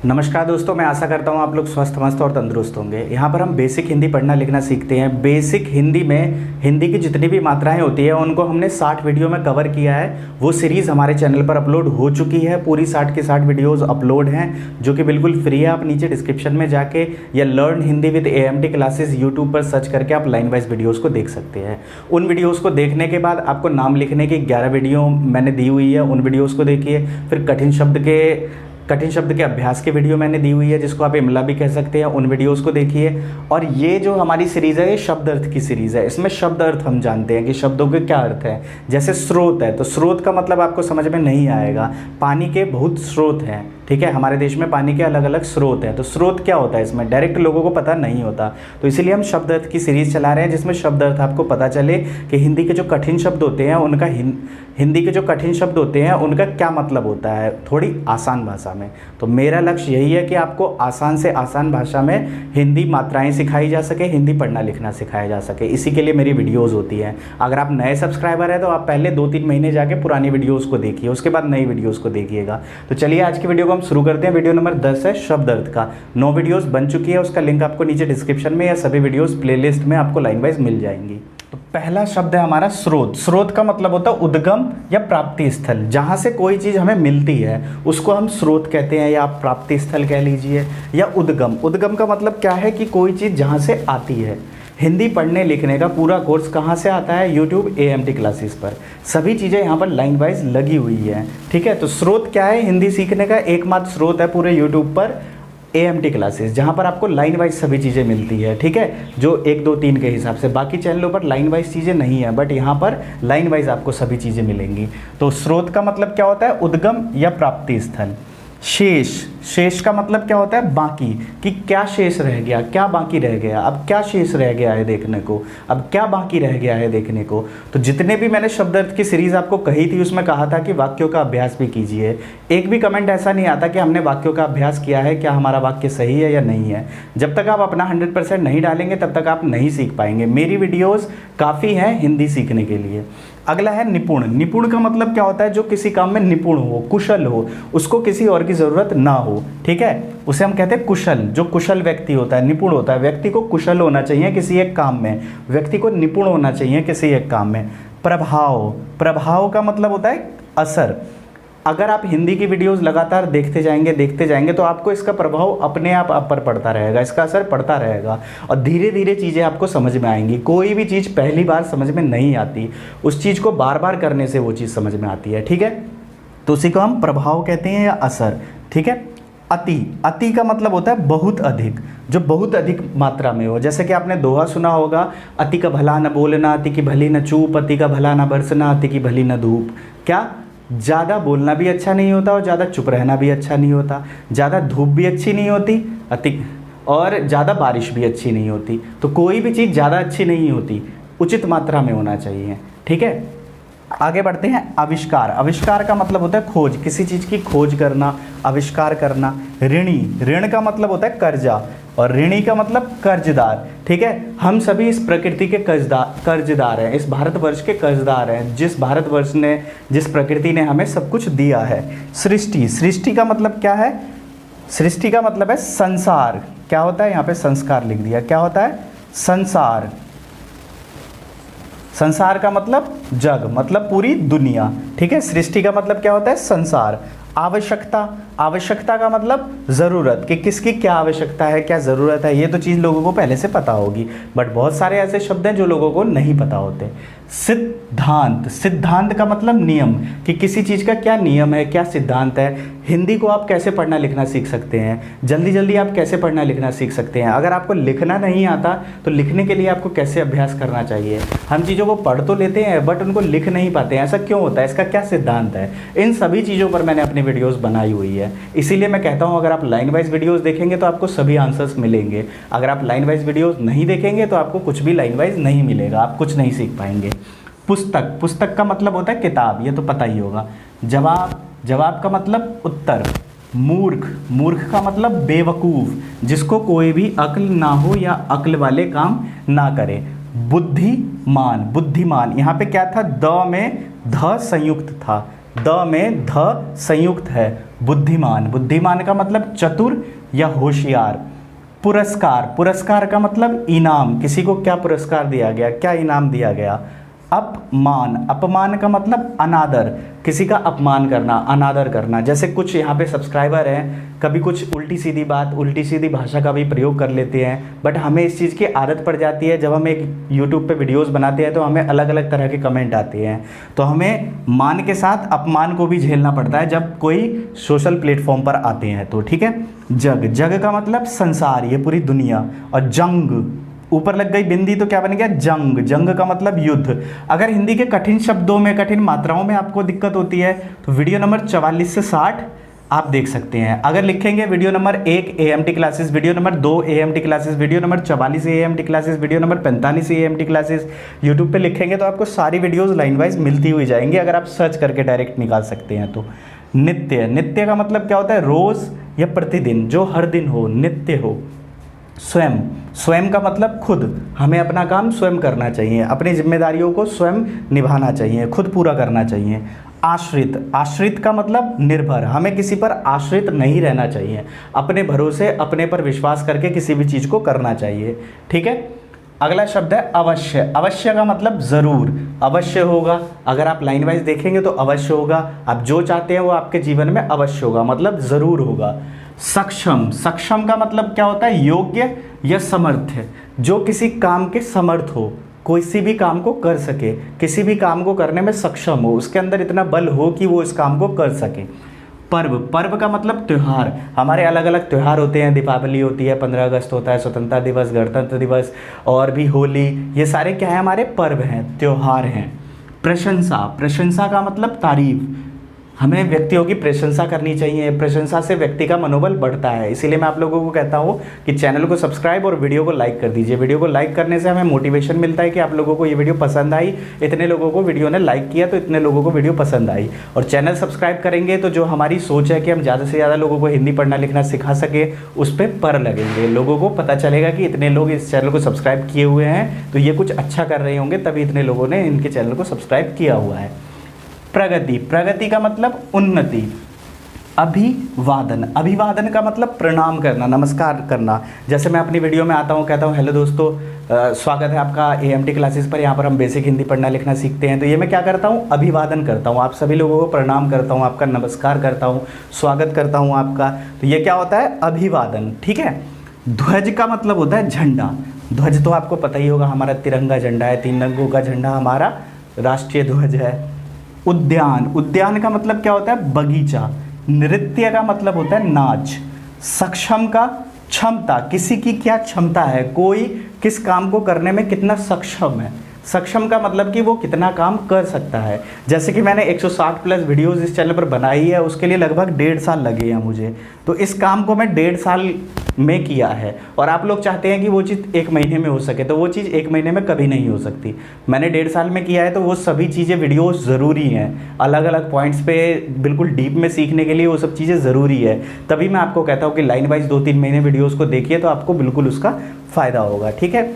नमस्कार दोस्तों, मैं आशा करता हूँ आप लोग स्वस्थ मस्त और तंदुरुस्त होंगे। यहाँ पर हम बेसिक हिंदी पढ़ना लिखना सीखते हैं। बेसिक हिंदी में हिंदी की जितनी भी मात्राएं होती है उनको हमने 60 वीडियो में कवर किया है। वो सीरीज़ हमारे चैनल पर अपलोड हो चुकी है। पूरी 60 की 60 वीडियोस अपलोड हैं जो कि बिल्कुल फ्री है। आप नीचे डिस्क्रिप्शन में जाके या learn Hindi with AMT classes YouTube पर सर्च करके आप लाइन वाइज वीडियोज़ को देख सकते हैं। उन वीडियोज़ को देखने के बाद आपको नाम लिखने की 11 वीडियो मैंने दी हुई है, उन वीडियोज़ को देखिए। फिर कठिन शब्द के अभ्यास की वीडियो मैंने दी हुई है जिसको आप इमला भी कह सकते हैं, उन वीडियोस को देखिए। और ये जो हमारी सीरीज़ है ये शब्द अर्थ की सीरीज़ है। इसमें शब्द अर्थ हम जानते हैं कि शब्दों के क्या अर्थ है। जैसे स्रोत है तो स्रोत का मतलब आपको समझ में नहीं आएगा। पानी के बहुत स्रोत हैं, ठीक है। हमारे देश में पानी के अलग अलग स्रोत हैं, तो स्रोत क्या होता है इसमें डायरेक्ट लोगों को पता नहीं होता। तो इसीलिए हम शब्द अर्थ की सीरीज़ चला रहे हैं जिसमें शब्द अर्थ आपको पता चले कि हिंदी के जो कठिन शब्द होते हैं उनका हिंदी के जो कठिन शब्द होते हैं उनका क्या मतलब होता है थोड़ी आसान भाषा में। तो मेरा लक्ष्य यही है कि आपको आसान से आसान भाषा में हिंदी मात्राएं सिखाई जा सके, हिंदी पढ़ना लिखना सिखाया जा सके। इसी के लिए मेरी वीडियोस होती हैं। अगर आप नए सब्सक्राइबर हैं तो आप पहले 2-3 महीने जाके पुरानी वीडियोस को देखिए, उसके बाद नई वीडियोस को देखिएगा। तो चलिए आज की वीडियो को हम शुरू करते हैं। वीडियो नंबर 10 है शब्द अर्थ का। 9 वीडियोस बन चुकी है, उसका लिंक आपको नीचे डिस्क्रिप्शन में या सभी वीडियोस प्लेलिस्ट में आपको लाइन वाइज मिल जाएंगी। तो पहला शब्द है हमारा स्रोत। स्रोत का मतलब होता है उद्गम या प्राप्ति स्थल। जहाँ से कोई चीज़ हमें मिलती है उसको हम स्रोत कहते हैं, या आप प्राप्ति स्थल कह लीजिए, या उद्गम। उद्गम का मतलब क्या है कि कोई चीज़ जहाँ से आती है। हिंदी पढ़ने लिखने का पूरा कोर्स कहाँ से आता है? यूट्यूब AMT क्लासेस पर। सभी चीज़ें यहाँ पर लाइन वाइज लगी हुई हैं, ठीक है। तो स्रोत क्या है? हिंदी सीखने का एकमात्र स्रोत है पूरे यूट्यूब पर AMT क्लासेस, जहाँ पर आपको लाइन वाइज सभी चीज़ें मिलती है, ठीक है। जो 1 2 3 के हिसाब से, बाकी चैनलों पर लाइन वाइज चीज़ें नहीं है, बट यहाँ पर लाइन वाइज आपको सभी चीज़ें मिलेंगी। तो स्रोत का मतलब क्या होता है? उद्गम या प्राप्ति स्थल। शेष, शेष का मतलब क्या होता है? बाकी, कि क्या शेष रह गया, क्या बाकी रह गया, अब क्या शेष रह गया है देखने को, अब क्या बाकी रह गया है देखने को। तो जितने भी मैंने शब्द अर्थ की सीरीज़ आपको कही थी उसमें कहा था कि वाक्यों का अभ्यास भी कीजिए। एक भी कमेंट ऐसा नहीं आता कि हमने वाक्यों का अभ्यास किया है, क्या हमारा वाक्य सही है या नहीं है। जब तक आप अपना 100% नहीं डालेंगे तब तक आप नहीं सीख पाएंगे। मेरी वीडियोज़ काफ़ी हैं हिंदी सीखने के लिए। अगला है निपुण। निपुण का मतलब क्या होता है? जो किसी काम में निपुण हो, कुशल हो, उसको किसी और की ज़रूरत ना हो, ठीक है। उसे हम कहते हैं कुशल। जो कुशल व्यक्ति होता है, निपुण होता है। व्यक्ति को कुशल होना चाहिए किसी एक काम में, व्यक्ति को निपुण होना चाहिए किसी एक काम में। प्रभाव, प्रभाव का मतलब होता है असर। अगर आप हिंदी की वीडियोस लगातार देखते जाएंगे तो आपको इसका प्रभाव अपने आप पर पड़ता रहेगा, इसका असर पड़ता रहेगा और धीरे धीरे चीज़ें आपको समझ में आएंगी। कोई भी चीज़ पहली बार समझ में नहीं आती, उस चीज़ को बार बार करने से वो चीज़ समझ में आती है, ठीक है। तो उसी को हम प्रभाव कहते हैं या असर, ठीक है। अति, अति का मतलब होता है बहुत अधिक, जो बहुत अधिक मात्रा में हो। जैसे कि आपने दोहा सुना होगा, अति का भला न बोलना, अति की भली न चूप, अति का भला न बरसना, अति की भली न धूप। क्या? ज़्यादा बोलना भी अच्छा नहीं होता और ज़्यादा चुप रहना भी अच्छा नहीं होता। ज़्यादा धूप भी अच्छी नहीं होती और ज़्यादा बारिश भी अच्छी नहीं होती। तो कोई भी चीज़ ज़्यादा अच्छी नहीं होती, उचित मात्रा में होना चाहिए, ठीक है। आगे बढ़ते हैं। आविष्कार। आविष्कार का मतलब होता है खोज, किसी चीज़ की खोज करना, आविष्कार करना। ऋणी, ऋण का मतलब होता है कर्जा और ऋणी का मतलब कर्जदार, ठीक है। हम सभी इस प्रकृति के कर्जदार हैं, इस भारतवर्ष के कर्जदार हैं, जिस प्रकृति ने हमें सब कुछ दिया है। सृष्टि, सृष्टि का मतलब क्या है? सृष्टि का मतलब है संसार। क्या होता है? यहाँ पे संस्कार लिख दिया। क्या होता है? संसार। संसार का मतलब जग, मतलब पूरी दुनिया, ठीक है। सृष्टि का मतलब क्या होता है? संसार। आवश्यकता, आवश्यकता का मतलब ज़रूरत, कि किसकी क्या आवश्यकता है, क्या ज़रूरत है। ये तो चीज़ लोगों को पहले से पता होगी, बट बहुत सारे ऐसे शब्द हैं जो लोगों को नहीं पता होते। सिद्धांत, सिद्धांत का मतलब नियम, कि किसी चीज़ का क्या नियम है, क्या सिद्धांत है। हिंदी को आप कैसे पढ़ना लिखना सीख सकते हैं, जल्दी जल्दी आप कैसे पढ़ना लिखना सीख सकते हैं। अगर आपको लिखना नहीं आता तो लिखने के लिए आपको कैसे अभ्यास करना चाहिए। हम चीज़ों को पढ़ तो लेते हैं बट उनको लिख नहीं पाते हैं, ऐसा क्यों होता है, इसका क्या सिद्धांत है। इन सभी चीज़ों पर मैंने अपनी वीडियोज़ बनाई हुई है। इसीलिए मैं कहता हूँ अगर आप लाइन वाइज वीडियोज़ देखेंगे तो आपको सभी आंसर्स मिलेंगे। अगर आप लाइन वाइज वीडियोज़ नहीं देखेंगे तो आपको कुछ भी लाइन वाइज नहीं मिलेगा, आप कुछ नहीं सीख पाएंगे। पुस्तक, पुस्तक का मतलब होता है किताब, ये तो पता ही होगा। जवाब, जवाब का मतलब उत्तर। मूर्ख, मूर्ख का मतलब बेवकूफ़, जिसको कोई भी अक्ल ना हो या अक्ल वाले काम ना करे। बुद्धिमान, बुद्धिमान, यहाँ पे क्या था? द में ध संयुक्त था, द में ध संयुक्त है। बुद्धिमान, बुद्धिमान का मतलब चतुर या होशियार। पुरस्कार, पुरस्कार का मतलब इनाम, किसी को क्या पुरस्कार दिया गया, क्या इनाम दिया गया। अपमान, अपमान का मतलब अनादर, किसी का अपमान करना, अनादर करना। जैसे कुछ यहाँ पे सब्सक्राइबर हैं, कभी कुछ उल्टी सीधी बात, उल्टी सीधी भाषा का भी प्रयोग कर लेते हैं, बट हमें इस चीज़ की आदत पड़ जाती है। जब हम एक यूट्यूब पे वीडियोस बनाते हैं तो हमें अलग अलग तरह के कमेंट आते हैं, तो हमें मान के साथ अपमान को भी झेलना पड़ता है जब कोई सोशल प्लेटफॉर्म पर आते हैं तो, ठीक है। जग, जग का मतलब संसार, ये पूरी दुनिया। और जंग, ऊपर लग गई बिंदी तो क्या बन गया जंग, जंग का मतलब युद्ध। अगर हिंदी के कठिन शब्दों में, कठिन मात्राओं में आपको दिक्कत होती है तो वीडियो नंबर 44 से 60 आप देख सकते हैं। अगर लिखेंगे video number 1 AMT classes, video number 2 AMT classes, video number 44 AMT classes, video number 45 AMT classes, YouTube पे लिखेंगे तो आपको सारी वीडियोस लाइन वाइज मिलती हुई जाएंगी, अगर आप सर्च करके डायरेक्ट निकाल सकते हैं तो। नित्य, नित्य का मतलब क्या होता है, रोज या प्रतिदिन, जो हर दिन हो, नित्य हो। स्वयं, स्वयं का मतलब खुद, हमें अपना काम स्वयं करना चाहिए, अपनी जिम्मेदारियों को स्वयं निभाना चाहिए, खुद पूरा करना चाहिए। आश्रित, आश्रित का मतलब निर्भर, हमें किसी पर आश्रित नहीं रहना चाहिए, अपने भरोसे, अपने पर विश्वास करके किसी भी चीज़ को करना चाहिए, ठीक है। अगला शब्द है अवश्य, अवश्य का मतलब ज़रूर, अवश्य होगा, अगर आप लाइन वाइज देखेंगे तो अवश्य होगा, आप जो चाहते हैं वो आपके जीवन में अवश्य होगा, मतलब ज़रूर होगा। सक्षम, सक्षम का मतलब क्या होता है, योग्य या समर्थ, जो किसी काम के समर्थ हो, किसी भी काम को कर सके, किसी भी काम को करने में सक्षम हो, उसके अंदर इतना बल हो कि वो इस काम को कर सके। पर्व, पर्व का मतलब त्यौहार, हमारे अलग अलग त्यौहार होते हैं, दीपावली होती है, 15 अगस्त होता है, स्वतंत्रता दिवस, गणतंत्र दिवस और भी होली, ये सारे क्या है, हमारे पर्व हैं, त्यौहार हैं। प्रशंसा, प्रशंसा का मतलब तारीफ, हमें व्यक्तियों की प्रशंसा करनी चाहिए, प्रशंसा से व्यक्ति का मनोबल बढ़ता है। इसीलिए मैं आप लोगों को कहता हूँ कि चैनल को सब्सक्राइब और वीडियो को लाइक कर दीजिए। वीडियो को लाइक करने से हमें मोटिवेशन मिलता है कि आप लोगों को ये वीडियो पसंद आई, इतने लोगों को वीडियो ने लाइक किया तो इतने लोगों को वीडियो पसंद आई। और चैनल सब्सक्राइब करेंगे तो जो हमारी सोच है कि हम ज़्यादा से ज़्यादा लोगों को हिंदी पढ़ना लिखना सिखा सके, उस पर लगेंगे, लोगों को पता चलेगा कि इतने लोग इस चैनल को सब्सक्राइब किए हुए हैं तो ये कुछ अच्छा कर रहे होंगे, तभी इतने लोगों ने इनके चैनल को सब्सक्राइब किया हुआ है। प्रगति, प्रगति का मतलब उन्नति। अभिवादन, अभिवादन का मतलब प्रणाम करना, नमस्कार करना। जैसे मैं अपनी वीडियो में आता हूँ, कहता हूँ हेलो दोस्तों, स्वागत है आपका AMT क्लासेस पर, यहाँ पर हम बेसिक हिंदी पढ़ना लिखना सीखते हैं, तो ये मैं क्या करता हूँ, अभिवादन करता हूँ, आप सभी लोगों को प्रणाम करता हूँ, आपका नमस्कार करता हूँ, स्वागत करता हूँ आपका, तो ये क्या होता है, अभिवादन, ठीक है। ध्वज का मतलब होता है झंडा, ध्वज तो आपको पता ही होगा, हमारा तिरंगा झंडा है, 3 रंगों का झंडा हमारा राष्ट्रीय ध्वज है। उद्यान, उद्यान का मतलब क्या होता है, बगीचा। नृत्य का मतलब होता है नाच। सक्षम का क्षमता, किसी की क्या क्षमता है, कोई किस काम को करने में कितना सक्षम है। सक्षम का मतलब कि वो कितना काम कर सकता है। जैसे कि मैंने 160 प्लस वीडियोस इस चैनल पर बनाई है, उसके लिए लगभग 1.5 साल लगे हैं मुझे, तो इस काम को मैं 1.5 साल में किया है। और आप लोग चाहते हैं कि वो चीज़ 1 महीने में हो सके, तो वो चीज़ 1 महीने में कभी नहीं हो सकती। मैंने 1.5 साल में किया है, तो वो सभी चीज़ें वीडियोस ज़रूरी हैं, अलग अलग पॉइंट्स पे बिल्कुल डीप में सीखने के लिए वो सब चीज़ें ज़रूरी है। तभी मैं आपको कहता हूँ कि लाइन वाइज 2-3 महीने वीडियोज़ को देखिए तो आपको बिल्कुल उसका फ़ायदा होगा, ठीक है।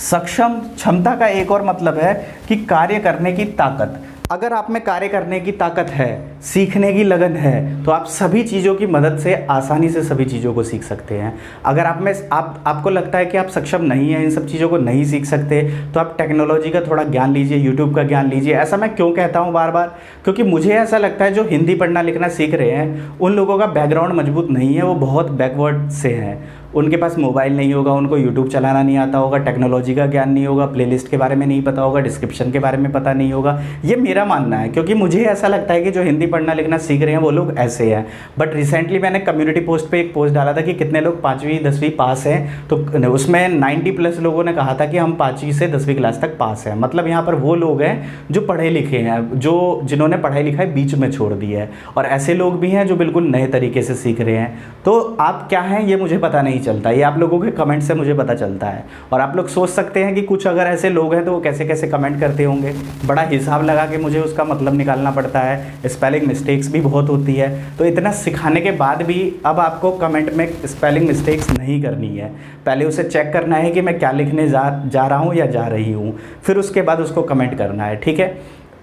सक्षम, क्षमता का एक और मतलब है कि कार्य करने की ताकत। अगर आप में कार्य करने की ताकत है, सीखने की लगन है, तो आप सभी चीज़ों की मदद से आसानी से सभी चीज़ों को सीख सकते हैं। अगर आप में आपको लगता है कि आप सक्षम नहीं हैं, इन सब चीज़ों को नहीं सीख सकते, तो आप टेक्नोलॉजी का थोड़ा ज्ञान लीजिए, यूट्यूब का ज्ञान लीजिए। ऐसा मैं क्यों कहता हूँ बार बार, क्योंकि मुझे ऐसा लगता है जो हिंदी पढ़ना लिखना सीख रहे हैं उन लोगों का बैकग्राउंड मजबूत नहीं है, वो बहुत बैकवर्ड से हैं। उनके पास मोबाइल नहीं होगा, उनको यूट्यूब चलाना नहीं आता होगा, टेक्नोलॉजी का ज्ञान नहीं होगा, प्लेलिस्ट के बारे में नहीं पता होगा, डिस्क्रिप्शन के बारे में पता नहीं होगा। ये मेरा मानना है, क्योंकि मुझे ऐसा लगता है कि जो हिंदी पढ़ना लिखना सीख रहे हैं वो लोग ऐसे हैं। बट रिसेंटली मैंने कम्युनिटी पोस्ट पे एक पोस्ट डाला था कि कितने लोग 5वीं 10वीं पास हैं, तो उसमें 90 प्लस लोगों ने कहा था कि हम 5वीं से 10वीं क्लास तक पास हैं। मतलब यहाँ पर वो लोग हैं जो पढ़े लिखे हैं, जिन्होंने पढ़ाई लिखाई बीच में छोड़ दी है, और ऐसे लोग भी हैं जो बिल्कुल नए तरीके से सीख रहे हैं। तो आप क्या हैं ये मुझे पता नहीं चलता, ये आप लोगों के कमेंट से मुझे पता चलता है। और आप लोग सोच सकते हैं कि कुछ अगर ऐसे लोग हैं तो वो कैसे कैसे कमेंट करते होंगे, बड़ा हिसाब लगा के मुझे उसका मतलब निकालना पड़ता है, स्पेलिंग मिस्टेक्स भी बहुत होती है। तो इतना सिखाने के बाद भी अब आपको कमेंट में स्पेलिंग मिस्टेक्स नहीं करनी है, पहले उसे चेक करना है कि मैं क्या लिखने जा रहा हूँ या जा रही हूँ, फिर उसके बाद उसको कमेंट करना है, ठीक है।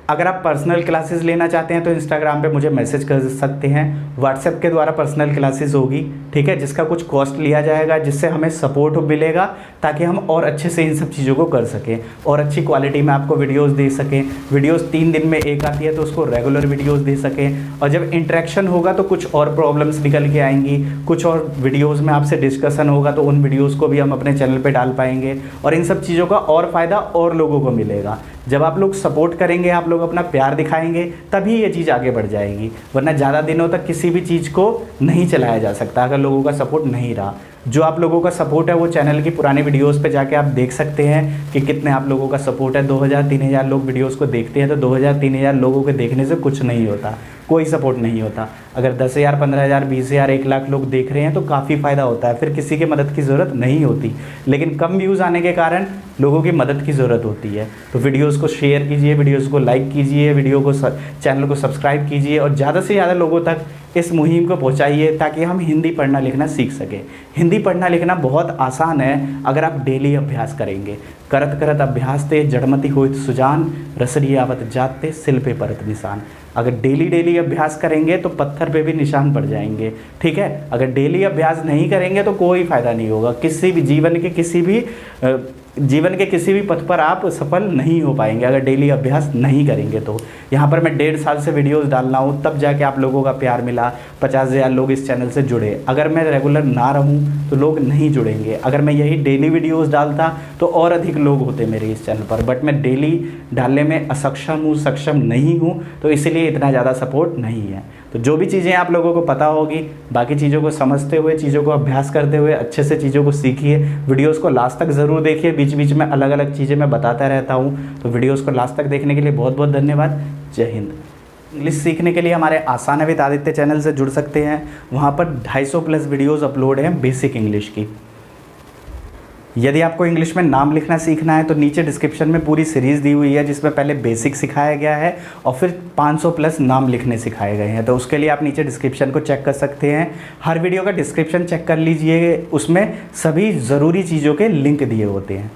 अगर आप पर्सनल क्लासेस लेना चाहते हैं तो इंस्टाग्राम पे मुझे मैसेज कर सकते हैं, व्हाट्सएप के द्वारा पर्सनल क्लासेस होगी, ठीक है, जिसका कुछ कॉस्ट लिया जाएगा, जिससे हमें सपोर्ट मिलेगा ताकि हम और अच्छे से इन सब चीज़ों को कर सकें और अच्छी क्वालिटी में आपको वीडियोस दे सकें। वीडियोस 3 दिन में एक आती है तो उसको रेगुलर वीडियोस दे सकें, और जब इंटरेक्शन होगा तो कुछ और प्रॉब्लम्स निकल के आएंगी, कुछ और वीडियोज़ में आपसे डिस्कशन होगा तो उन वीडियोज़ को भी हम अपने चैनल पर डाल पाएंगे और इन सब चीज़ों का और फ़ायदा और लोगों को मिलेगा। जब आप लोग सपोर्ट करेंगे, आप लोग अपना प्यार दिखाएंगे, तभी ये चीज़ आगे बढ़ जाएगी, वरना ज़्यादा दिनों तक किसी भी चीज़ को नहीं चलाया जा सकता अगर लोगों का सपोर्ट नहीं रहा। जो आप लोगों का सपोर्ट है वो चैनल की पुरानी वीडियोस पे जाके आप देख सकते हैं कि कितने आप लोगों का सपोर्ट है। 2000-3000 लोग वीडियोस को देखते हैं तो 2000-3000 लोगों के देखने से कुछ नहीं होता, कोई सपोर्ट नहीं होता। अगर 10,000, 15,000, 20,000, 1 लाख लोग देख रहे हैं तो काफ़ी फ़ायदा होता है, फिर किसी की मदद की ज़रूरत नहीं होती। लेकिन कम व्यूज़ आने के कारण लोगों की मदद की ज़रूरत होती है। तो वीडियोज़ को शेयर कीजिए, वीडियोज़ को लाइक कीजिए, चैनल को सब्सक्राइब कीजिए और ज़्यादा से ज़्यादा लोगों तक इस मुहिम को पहुंचाइए ताकि हम हिंदी पढ़ना लिखना सीख सकें। हिंदी पढ़ना लिखना बहुत आसान है अगर आप डेली अभ्यास करेंगे। करत करत अभ्यास ते जड़मति होइत सुजान, रसरी आवत जाते सिल पे परत निशान। अगर डेली अभ्यास करेंगे तो पत्थर पे भी निशान पड़ जाएंगे, ठीक है। अगर डेली अभ्यास नहीं करेंगे तो कोई फ़ायदा नहीं होगा, किसी भी जीवन के किसी भी पथ पर आप सफल नहीं हो पाएंगे अगर डेली अभ्यास नहीं करेंगे। तो यहाँ पर मैं 1.5 साल से वीडियोस डाल रहा हूँ, तब जाके आप लोगों का प्यार मिला, 50,000 लोग इस चैनल से जुड़े। अगर मैं रेगुलर ना रहूँ तो लोग नहीं जुड़ेंगे। अगर मैं यही डेली वीडियोस डालता तो और अधिक लोग होते मेरे इस चैनल पर, बट मैं डेली डालने में सक्षम नहीं हूँ, तो इसलिए इतना ज़्यादा सपोर्ट नहीं है। तो जो भी चीज़ें आप लोगों को पता होगी, बाकी चीज़ों को समझते हुए, चीज़ों को अभ्यास करते हुए अच्छे से चीज़ों को सीखिए। वीडियोस को लास्ट तक ज़रूर देखिए, बीच बीच में अलग अलग चीज़ें मैं बताता रहता हूँ। तो वीडियोस को लास्ट तक देखने के लिए बहुत बहुत धन्यवाद। जय हिंद। इंग्लिश सीखने के लिए हमारे आसान है विद आदित्य चैनल से जुड़ सकते हैं। वहाँ पर 250+ वीडियोज़ अपलोड हैं बेसिक इंग्लिश की। यदि आपको इंग्लिश में नाम लिखना सीखना है तो नीचे डिस्क्रिप्शन में पूरी सीरीज़ दी हुई है जिसमें पहले बेसिक सिखाया गया है और फिर 500+ नाम लिखने सिखाए गए हैं। तो उसके लिए आप नीचे डिस्क्रिप्शन को चेक कर सकते हैं। हर वीडियो का डिस्क्रिप्शन चेक कर लीजिए, उसमें सभी ज़रूरी चीज़ों के लिंक दिए होते हैं।